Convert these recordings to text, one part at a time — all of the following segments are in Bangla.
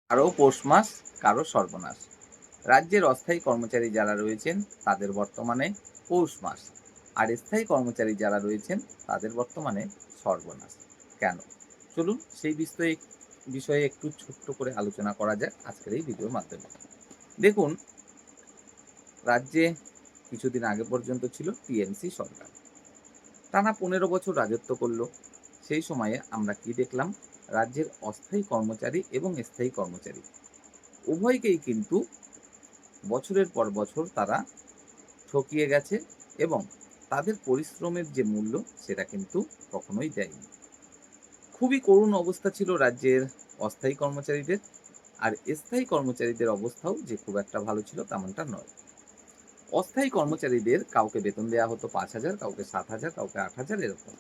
কারো পৌষ মাস, কারো সর্বনাশ। রাজ্যের অস্থায়ী কর্মচারী যারা রয়েছেন তাদের বর্তমানে পৌষ মাস, আর স্থায়ী কর্মচারী যারা রয়েছেন তাদের বর্তমানে সর্বনাশ। কেন? চলুন সেই বিষয়ে একটু ছোট্ট করে আলোচনা করা যাক আজকের এই ভিডিওর মাধ্যমে। দেখুন, রাজ্যে কিছুদিন আগে পর্যন্ত ছিল টিএমসি সরকার। টানা ১৫ বছর রাজত্ব করল। সেই সময়ে আমরা কি দেখলাম? রাজ্যের অস্থায়ী কর্মচারী এবং স্থায়ী কর্মচারী উভয়কেই কিন্তু বছরের পর বছর তারা ঠকিয়ে গেছে, এবং তাদের পরিশ্রমের যে মূল্য সেটা কিন্তু কখনোই দেয়নি। খুবই করুণ অবস্থা ছিল রাজ্যের অস্থায়ী কর্মচারীদের, আর স্থায়ী কর্মচারীদের অবস্থাও যে খুব একটা ভালো ছিল তেমনটা নয়। অস্থায়ী কর্মচারীদের কাউকে বেতন দেওয়া হতো ৫,০০০, কাউকে ৭,০০০, কাউকে ৮,০০০, এরকম,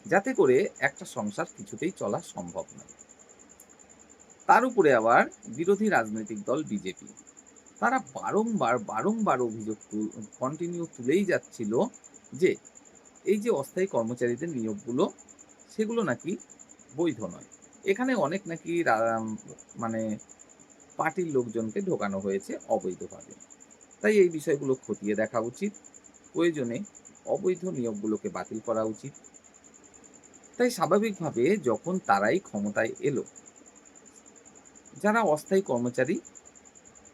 যাতে করে একটা সংসার কিছুতেই চলা সম্ভব নয়। তার উপরে আবার বিরোধী রাজনৈতিক দল বিজেপি, তারা বারংবার বারংবার অভিযোগ কন্টিনিউ তুলেই যাচ্ছিল যে এই যে অস্থায়ী কর্মচারীদের নিয়োগগুলো, সেগুলো নাকি বৈধ নয়। এখানে অনেক নাকি মানে পার্টির লোকজনকে ঢোকানো হয়েছে অবৈধভাবে। তাই এই বিষয়গুলো খতিয়ে দেখা উচিত। প্রয়োজনে অবৈধ নিয়োগগুলোকে বাতিল করা উচিত। তাই স্বাভাবিকভাবে যখন তারাই ক্ষমতায় এলো, যারা অস্থায়ী কর্মচারী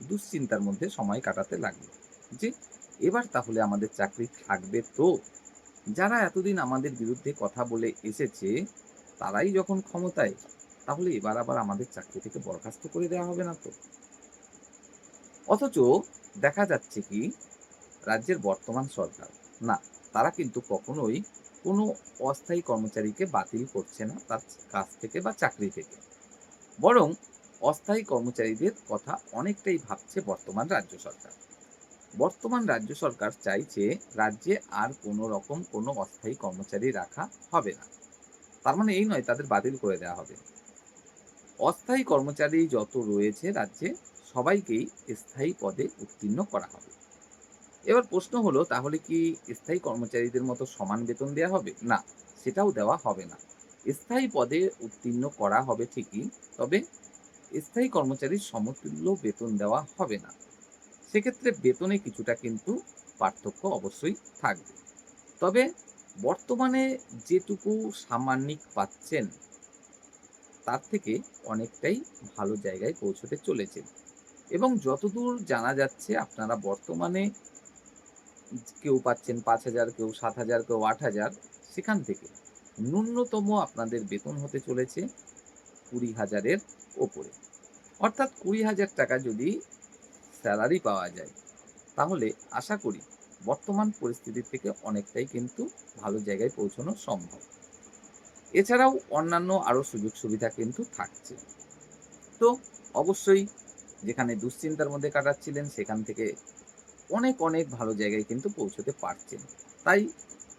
দুশ্চিন্তার মধ্যে সময় কাটাতে লাগলো যে এবার তাহলে আমাদের চাকরি থাকবে তো? যারা এতদিন আমাদের বিরুদ্ধে কথা বলে এসেছে তারাই যখন ক্ষমতায়, তাহলে এবার আবার আমাদের চাকরি থেকে বরখাস্ত করে দেওয়া হবে না তো? অথচ দেখা যাচ্ছে কি, রাজ্যের বর্তমান সরকার, না, তারা কিন্তু কখনোই কোনো অস্থায়ী কর্মচারীকে বাতিল করছে না তার কাজ থেকে বা চাকরি থেকে। বরং অস্থায়ী কর্মচারীদের কথা অনেকটাই ভাবছে বর্তমান রাজ্য সরকার। বর্তমান রাজ্য সরকার চাইছে রাজ্যে আর কোনো রকম কোনো অস্থায়ী কর্মচারী রাখা হবে না। তার মানে এই নয় তাদের বাতিল করে দেওয়া হবে। অস্থায়ী কর্মচারী যত রয়েছে রাজ্যে, সবাইকেই স্থায়ী পদে উত্তীর্ণ করা হবে। এবার প্রশ্ন হলো, তাহলে কি স্থায়ী কর্মচারীদের মতো সমান বেতন দেওয়া হবে? না, সেটাও দেওয়া হবে না। স্থায়ী পদে উত্তীর্ণ করা হবে ঠিকই, তবে স্থায়ী কর্মচারীর সমতুল্য বেতন দেওয়া হবে না। সেক্ষেত্রে বেতনে কিছুটা কিন্তু পার্থক্য অবশ্যই থাকবে। তবে বর্তমানে যেটুকু সাম্মানিক পাচ্ছেন তার থেকে অনেকটাই ভালো জায়গায় পৌঁছতে চলেছেন। এবং যতদূর জানা যাচ্ছে আপনারা বর্তমানে কেউ পাচ্ছেন ৫,০০০, কেউ ৭,০০০, কেউ ৮,০০০, সেখান থেকে ন্যূনতম আপনাদের বেতন হতে চলেছে ২০,০০০-এর ওপরে। অর্থাৎ ২০,০০০ টাকা যদি স্যালারি পাওয়া যায়, তাহলে আশা করি বর্তমান পরিস্থিতি থেকে অনেকটাই কিন্তু ভালো জায়গায় পৌঁছানো সম্ভব। এছাড়াও অন্যান্য আরো সুযোগ সুবিধা কিন্তু থাকছে। তো অবশ্যই যেখানে দুশ্চিন্তার মধ্যে কাটাচ্ছিলেন সেখান থেকে অনেক অনেক ভালো জায়গায় কিন্তু পৌঁছতে পারছেন। তাই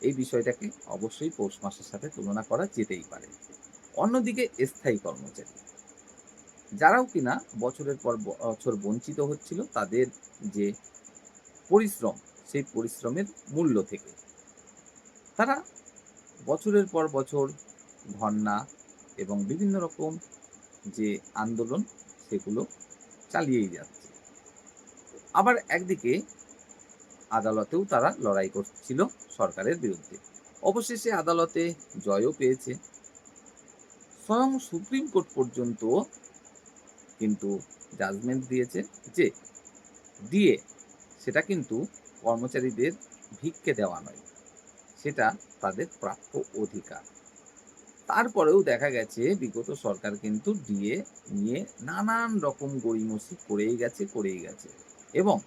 এই বিষয়টাকে অবশ্যই পৌষ মাসের সাথে তুলনা করা যেতেই পারে। অন্যদিকে স্থায়ী কর্মচারী, যারাও কিনা বছরের পর বছর বঞ্চিত হচ্ছিল তাদের যে পরিশ্রম, সেই পরিশ্রমের মূল্য থেকে, তারা বছরের পর বছর ধর্না এবং বিভিন্ন রকম যে আন্দোলন, সেগুলো চালিয়েই যাচ্ছে। আবার একদিকে আদালতেও তারা লড়াই করছিল সরকারের বিরুদ্ধে। অবশেষে আদালতে জয়ও পেয়েছে। স্বয়ং সুপ্রিম কোর্ট পর্যন্ত কিন্তু জাজমেন্ট দিয়েছে যে ডিএ, সেটা কিন্তু কর্মচারীদের ভিক্ষে দেওয়া নয়, সেটা তাদের প্রাপ্য অধিকার। তারপরেও দেখা গেছে বিগত সরকার কিন্তু ডিএ নিয়ে নানান রকম গড়িমসি করেই গেছে এবং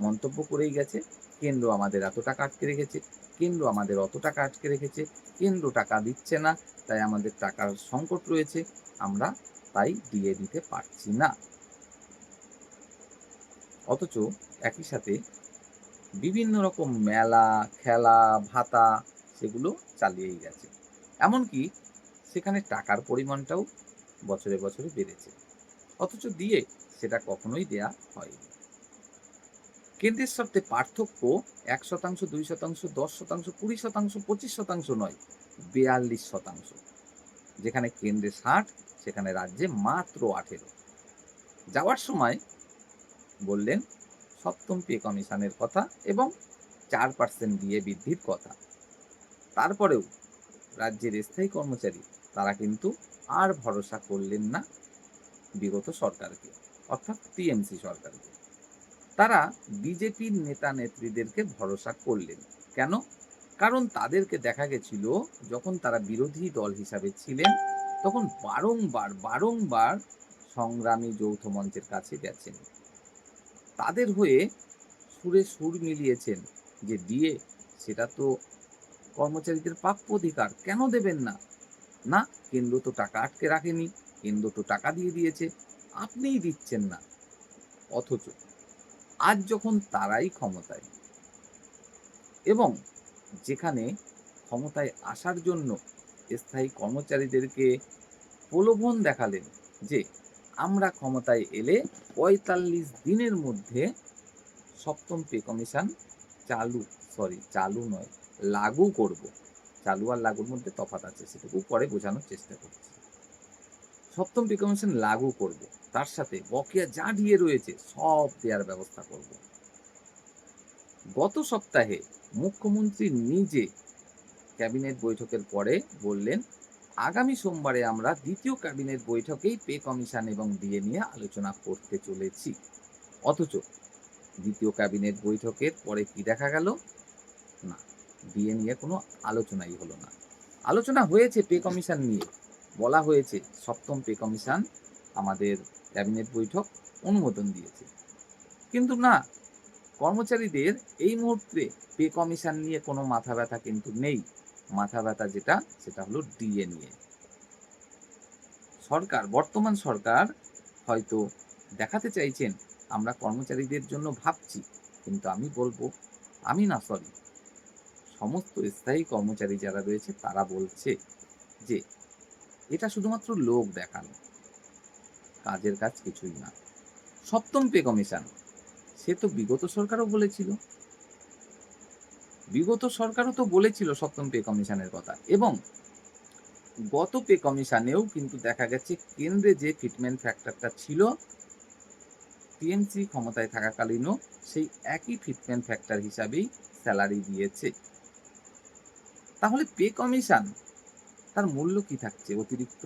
মন্তব্য করেই গেছে, কেন্দ্র আমাদের এত টাকা আটকে রেখেছে, কেন্দ্র আমাদের অত টাকা আটকে রেখেছে, কেন্দ্র টাকা দিচ্ছে না, তাই আমাদের টাকার সংকট রয়েছে, আমরা তাই ডিএ দিতে পারছি না। অথচ একই সাথে বিভিন্ন রকম মেলা, খেলা, ভাতা, সেগুলো চালিয়েই গেছে। এমনকি সেখানে টাকার পরিমাণটাও বছরে বছরে বেড়েছে। অথচ দিয়ে সেটা কখনোই দেয়া হয়নি। কেন্দ্রের সাথে পার্থক্য ১%, ২%, ১০%, ২০%, ২৫% নয়, ৪২%। যেখানে কেন্দ্রে ৬০, সেখানে রাজ্যে মাত্র 18। যাওয়ার সময় বললেন সপ্তম পে কমিশনের কথা এবং 4% ডিএ বৃদ্ধির কথা। তারপরেও রাজ্যের স্থায়ী কর্মচারী তারা কিন্তু আর ভরসা করলেন না বিগত সরকারকে, অর্থাৎ টিএমসি সরকারকে। তারা বিজেপির নেতা নেত্রীদেরকে ভরসা করলেন। কেন? কারণ তাদেরকে দেখা গেছিল যখন তারা বিরোধী দল হিসাবে ছিলেন তখন বারংবার বারংবার সংগ্রামী যৌথ মঞ্চের কাছে গেছেন, তাদের হয়ে সুরে সুর মিলিয়েছেন যে ডিএ সেটা তো কর্মচারীদের প্রাপ্য অধিকার, কেন দেবেন না? না, কেন্দ্র তো টাকা আটকে রাখেনি, কেন্দ্র তো টাকা দিয়ে দিয়েছে, আপনিই দিচ্ছেন না। অথচ আজ যখন তারাই ক্ষমতায় এবং যেখানে ক্ষমতায় আসার জন্য স্থায়ী কর্মচারীদেরকে প্রলোভন দেখালেন যে আমরা ক্ষমতায় এলে ৪৫ দিনের মধ্যে সপ্তম পে কমিশন চালু নয়, লাগু করব। চালু আর লাগুর মধ্যে তফাৎ আছে, সেটুকু পরে বোঝানোর চেষ্টা করছি। সপ্তম পে কমিশন লাগু করব, তার সাথে বকেয়া যা ডিএ রয়েছে সব দেওয়ার ব্যবস্থা করব। গত সপ্তাহে মুখ্যমন্ত্রী নিজে ক্যাবিনেট বৈঠকের পরে বললেন আগামী সোমবারে আমরা দ্বিতীয় ক্যাবিনেট বৈঠকেই পে কমিশন এবং ডিএ নিয়ে আলোচনা করতে চলেছি। অথচ দ্বিতীয় ক্যাবিনেট বৈঠকের পরে কি দেখা গেল? না, ডিএ নিয়ে কোনো আলোচনাই হলো না। আলোচনা হয়েছে পে কমিশন নিয়ে, বলা হয়েছে সপ্তম পে কমিশন আমাদের ক্যাবিনেট বৈঠক অনুমোদন দিয়েছে, কিন্তু না, কর্মচারীদের এই মুহূর্তে পে কমিশন নিয়ে কোনো মাথা ব্যথা কিন্তু নেই। মাথা ব্যথা যেটা, সেটা হলো ডিএ নিয়ে। বর্তমান সরকার হয়তো দেখাতে চাইছেন আমরা কর্মচারীদের জন্য ভাবছি, কিন্তু সমস্ত স্থায়ী কর্মচারী যারা রয়েছে তারা বলছে যে এটা শুধুমাত্র লোক দেখানো, কাজের কাজ কিছুই না। সপ্তম পে কমিশন সে তো বিগত সরকারও বলেছিল সপ্তম পে কমিশনের কথা, এবং গত পে কমিশনেও কিন্তু দেখা গেছে কেন্দ্রে যে ফিটমেন্ট ফ্যাক্টরটা ছিল টিএমসি ক্ষমতায় থাকাকালীনও সেই একই ফিটমেন্ট ফ্যাক্টর হিসাবেই স্যালারি দিয়েছে। তাহলে পে কমিশন তার মূল্য কি থাকছে অতিরিক্ত?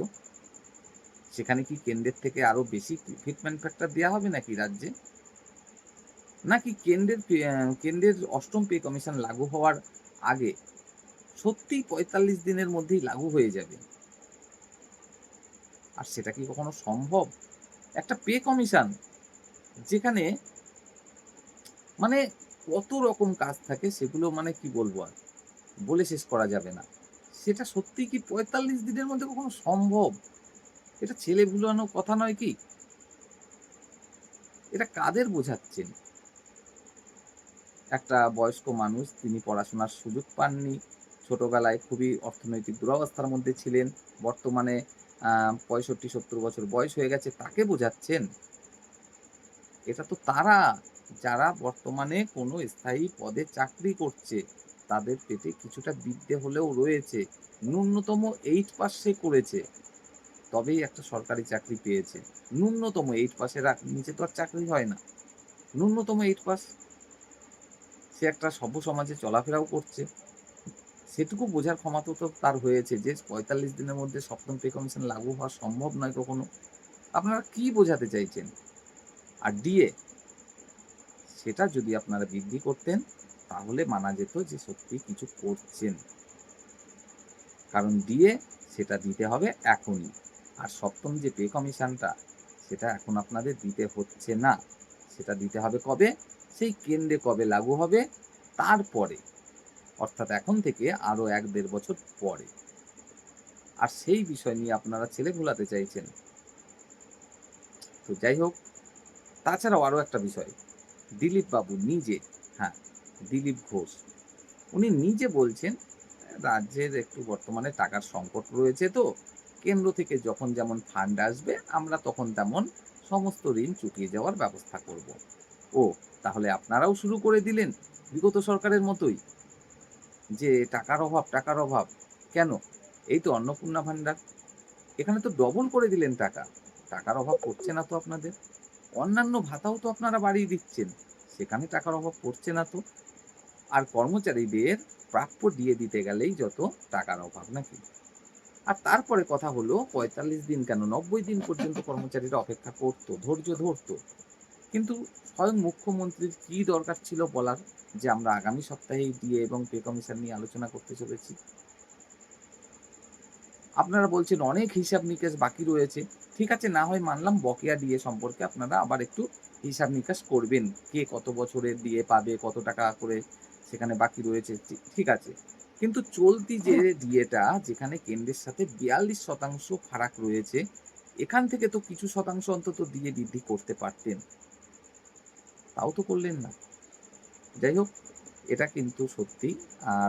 সেখানে কি কেন্দ্রের থেকে আরো বেশি ফিটমেন্ট ফ্যাক্টর দেওয়া হবে নাকি রাজ্যে? নাকি কেন্দ্রের অষ্টম পে কমিশন লাগু হওয়ার আগে সত্যিই ৪৫ দিনের মধ্যেই লাগু হয়ে যাবে? আর সেটা কি কখনো সম্ভব? একটা পে কমিশন যেখানে মানে কত রকম কাজ থাকে, সেগুলো মানে কি বলবো, আর বলে শেষ করা যাবে না। সেটা সত্যি কি ৪৫ দিনের মধ্যে কখনো সম্ভব? এটা ছেলে ভুলানো কথা নয় কি? এটা কাদের বোঝাচ্ছেন? একটা বয়স্ক মানুষ, তিনি পড়াশোনার সুযোগ পাননি, ছোটবেলায় খুবই অর্থনৈতিক দুরবস্থার মধ্যে ছিলেন, বর্তমানে ৬৫-৭০ বছর বয়স হয়ে গেছে, তাকে বোঝাচ্ছেন? এটা তো তারা যারা বর্তমানে কোনো স্থায়ী পদে চাকরি করছে, তাদের পেটে কিছুটা বিদ্যে হলেও রয়েছে, ন্যূনতম 8 পাস সে করেছে, তবেই একটা সরকারি চাকরি পেয়েছে। ন্যূনতম 8 পাসের নিচে তো আর চাকরি হয় না। ন্যূনতম 8 পাস, সে একটা সভ্য সমাজে চলাফেরাও করছে, সেটুকু বোঝার ক্ষমতা তো তার হয়েছে যে ৪৫ দিনের মধ্যে সপ্তম পে কমিশন লাগু হওয়া সম্ভব নয় কখনো। আপনারা কি বোঝাতে চাইছেন? আর ডিএ, সেটা যদি আপনারা বৃদ্ধি করতেন তাহলে মানা যেত যে সত্যি কিছু করছেন, কারণ ডিএ সেটা দিতে হবে এখনই। আর সপ্তম যে পে কমিশনটা, সেটা এখন আপনাদের দিতে হচ্ছে না, সেটা দিতে হবে কবে? সেই কেন্দ্রে কবে লাগু হবে তারপরে, অর্থাৎ এখন থেকে আরো ১-১.৫ বছর পরে। আর সেই বিষয় নিয়ে আপনারা ছেলে ভুলাতে চাইছেন। তো যাই হোক, তাছাড়াও আরো একটা বিষয়, দিলীপ বাবু নিজে, হ্যাঁ, দিলীপ ঘোষ, উনি নিজে বলছেন রাজ্যের একটু বর্তমানে টাকার সংকট রয়েছে, তো কেন্দ্র থেকে যখন যেমন ফান্ড আসবে আমরা তখন তেমন সমস্ত ঋণ চুকিয়ে যাওয়ার ব্যবস্থা করব। ও, তাহলে আপনারাও শুরু করে দিলেন বিগত সরকারের মতোই, যে টাকার অভাব। কেন? এই তো অন্নপূর্ণা ভান্ডার, এখানে তো ডবল করে দিলেন টাকা। টাকার অভাব পড়ছে না তো আপনাদের। অন্যান্য ভাতাও তো আপনারা বাড়িয়ে দিচ্ছেন। সেখানে টাকার অভাব পড়ছে না তো। আর কর্মচারীদের প্রাপ্য দিয়ে দিতে গেলেই যত টাকার অভাব নাকি? আর তারপরে কথা হলো ৪৫ দিন কেন ৯০ দিন পর্যন্ত কর্মচারীরা অপেক্ষা করত, ধৈর্য ধরত। কিন্তু স্বয়ং মুখ্যমন্ত্রীর কি দরকার ছিল বলার যে আমরা আগামী সপ্তাহেই ডিএ এবং পে কমিশন নিয়ে আলোচনা করতে চলেছি? আপনারা বলছেন অনেক হিসাব নিকাশ বাকি রয়েছে। ঠিক আছে, না হয় মানলাম বকেয়া ডিএ সম্পর্কে আপনারা আবার একটু হিসাব নিকাশ করবেন। কে কত বছরের ডিএ পাবে, কত টাকা করে সেখানে বাকি রয়েছে, ঠিক আছে। কিন্তু চলতি যে ডিএটা যেখানে কেন্দ্রের সাথে ৪২% ফারাক রয়েছে, এখান থেকে তো কিছু শতাংশ অন্তত ডিএ বৃদ্ধি করতে পারতেন। তাও তো করলেন না। যাই হোক, এটা কিন্তু সত্যি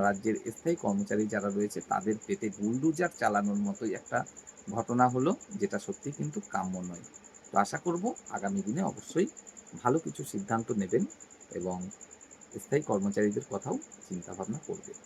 রাজ্যের স্থায়ী কর্মচারী যারা রয়েছে তাদের পেটে বুলডোজার চালানোর মতোই একটা ঘটনা হলো, যেটা সত্যিই কিন্তু কাম্য নয়। তো আশা করব আগামী দিনে অবশ্যই ভালো কিছু সিদ্ধান্ত নেবেন এবং স্থায়ী কর্মচারীদের কথাও চিন্তা ভাবনা করবেন।